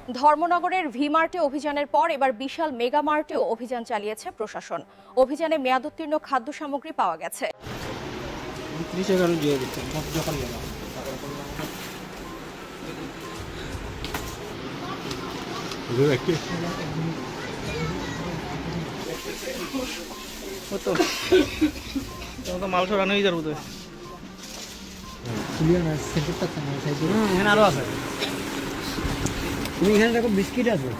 ধর্মনগরের ভি-মার্টে অভিযানের পর এবার বিশাল মেগা মার্টেও অভিযান চালিয়েছে প্রশাসন। অভিযানে মেয়াদোত্তীর্ণ খাদ্য সামগ্রী পাওয়া গেছে। মাল সরানো হয়ে যাবে তো এখানে আরো আছে। তুমি এখানে দেখো বিস্কিট আছে।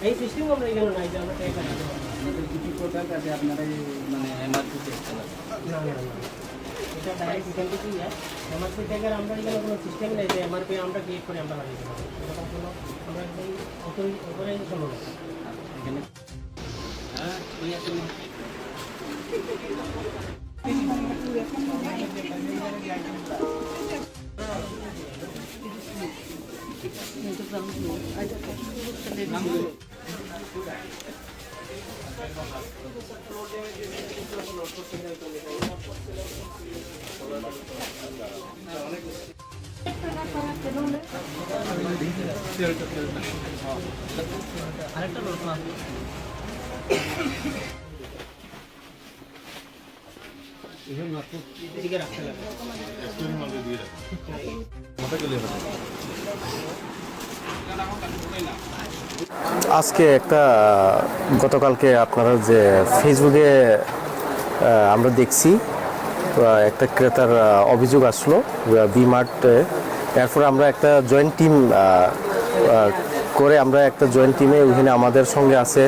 এই সিস্টেম আমরা এখানে নাই যে আমরা টাকা দিতে পারবো। আমাদের কিছু প্রোডাক্ট আছে আপনারা মানে এমআরপি চেক করা না না না, এটা ডাইরেক্ট এখান থেকেই যায়। এমআরপি ট্যাগের আমরা এখানে কোনো সিস্টেম নেই যে এমআরপি আমরা ক্রিয়েট করে আমরা লাগিয়ে দিতে পারবো। এরকম কোনো আমরা একদম অথরাইজেশন হলো এখানে। হ্যাঁ ওই আছে আরেকটা লোক না এদিকে রাখতে লাগে। আজকে গতকালকে আপনারা যে ফেসবুকে আমরা দেখছি একটা ক্রেতার অভিযোগ আসলো ভি-মার্টে। এরপরে আমরা একটা জয়েন্ট টিম করে আমরা একটা জয়েন্ট টিমে ওইখানে আমাদের সঙ্গে আছে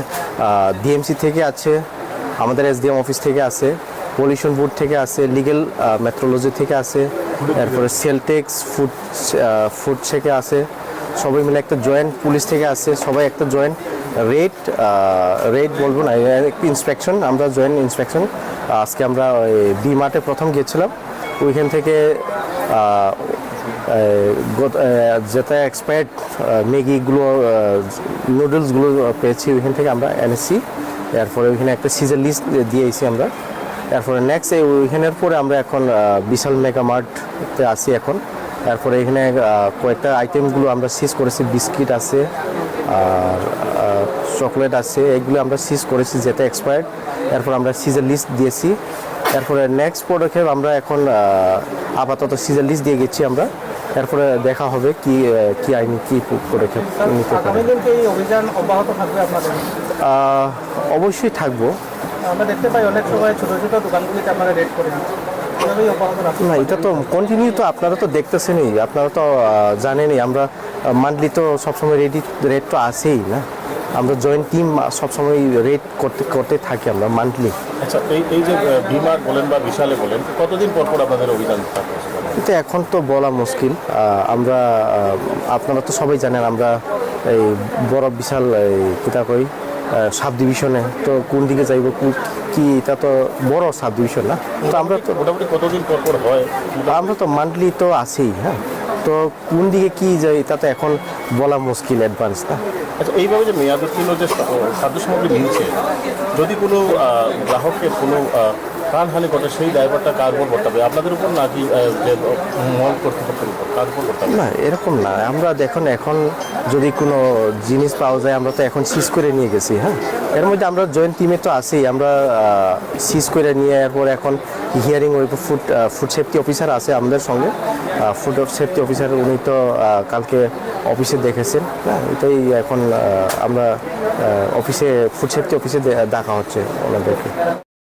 ডিএমসি থেকে আছে, আমাদের এসডিএম অফিস থেকে আছে, পলিউশন বোর্ড থেকে আছে, লিগ্যাল মেট্রোলজি থেকে আছে, এরপরে সেলটেক্স ফুড থেকে আছে, সবাই মিলে একটা জয়েন্ট পুলিশ থেকে আছে, সবাই একটা জয়েন্ট রেড বলবো না, একটা ইন্সপেকশন, আমরা জয়েন্ট ইন্সপেকশন আজকে আমরা ভি-মার্টে প্রথম গিয়েছিলাম। ওইখান থেকে যেটা এক্সপায়ার্ড ম্যাগিগুলো নুডলসগুলো পেয়েছি ওইখান থেকে আমরা এনেছি। এরপরে ওইখানে একটা সিজার লিস্ট দিয়েছি আমরা। এরপরে নেক্সট ওইখানের পরে আমরা এখন বিশাল মেগা মার্টতে আসি এখন। এরপরে এখানে কয়েকটা আইটেমগুলো আমরা সিজ করেছি, বিস্কিট আছে আর চকলেট আছে, এগুলো আমরা সিজ করেছি যেটা এক্সপায়ার্ড। এরপর আমরা সিজার লিস্ট দিয়েছি। এরপরে নেক্সট পদক্ষেপ আমরা এখন আপাতত সিজার লিস্ট দিয়ে গেছি আমরা। এরপরে দেখা হবে কি আইনি কি পদক্ষেপ নিতে পারে। এই অভিযান অব্যাহত থাকবে আপনাদের? অবশ্যই থাকবো। আমরা দেখতে পাই অনেক সময় ছোট ছোট দোকানগুলিতে আপনারা রেড করে দিন, না এটা তো কন্টিনিউ, তো আপনারা তো দেখতেছেনই, আপনারা তো জানেনই আমরা মান্থলি তো সবসময় রেট তো আসেই না, আমরা জয়েন্ট টিম সবসময় রেট করতে থাকি আমরা মান্থলি। আচ্ছা, এই যে ভি-মার্ট বলেন বা বিশালে বলেন, কতদিন পর পর আপনাদের অভিযান থাকে? কিন্তু এখন তো বলা মুশকিল। আমরা আপনারা তো সবাই জানেন আমরা এই বড় বিশাল কিতা কই সাব ডিভিশনে, তো কোন দিকে যাইব কি এটা তো বড় সাব ডিভিশন না, তো আমরা তো মোটামুটি কতদিন পর পর হয়? আমরা তো মান্থলি তো আছেই। হ্যাঁ, তো কোন দিকে কি যায় এটা তো এখন বলা মুশকিল অ্যাডভান্স না। আচ্ছা, এইভাবে যে মেয়াদোত্তীর্ণ যে খাদ্য সামগ্রী মিলছে, যদি কোনো গ্রাহকের কোনো প্রাণহানি ঘটে সেই ড্রাইভারটা কার উপর করতে হবে? আপনাদের উপর নাকি যে মল কর্তৃপক্ষের উপর, কার উপর করতে হবে? না এরকম না, আমরা দেখুন এখন যদি কোনো জিনিস পাওয়া যায় আমরা তো এখন সিজ করে নিয়ে গেছি। হ্যাঁ, এর মধ্যে আমরা জয়েন্ট টিমে তো আছি, আমরা সিজ করে নিয়ে এরপর এখন হিয়ারিং ওই ফুড সেফটি অফিসার আছে আমাদের সঙ্গে, ফুড সেফটি অফিসার উনি তো কালকে অফিসে দেখেছেন। হ্যাঁ, এটাই এখন আমরা অফিসে ফুড সেফটি অফিসে দেখা হচ্ছে ওনাদেরকে।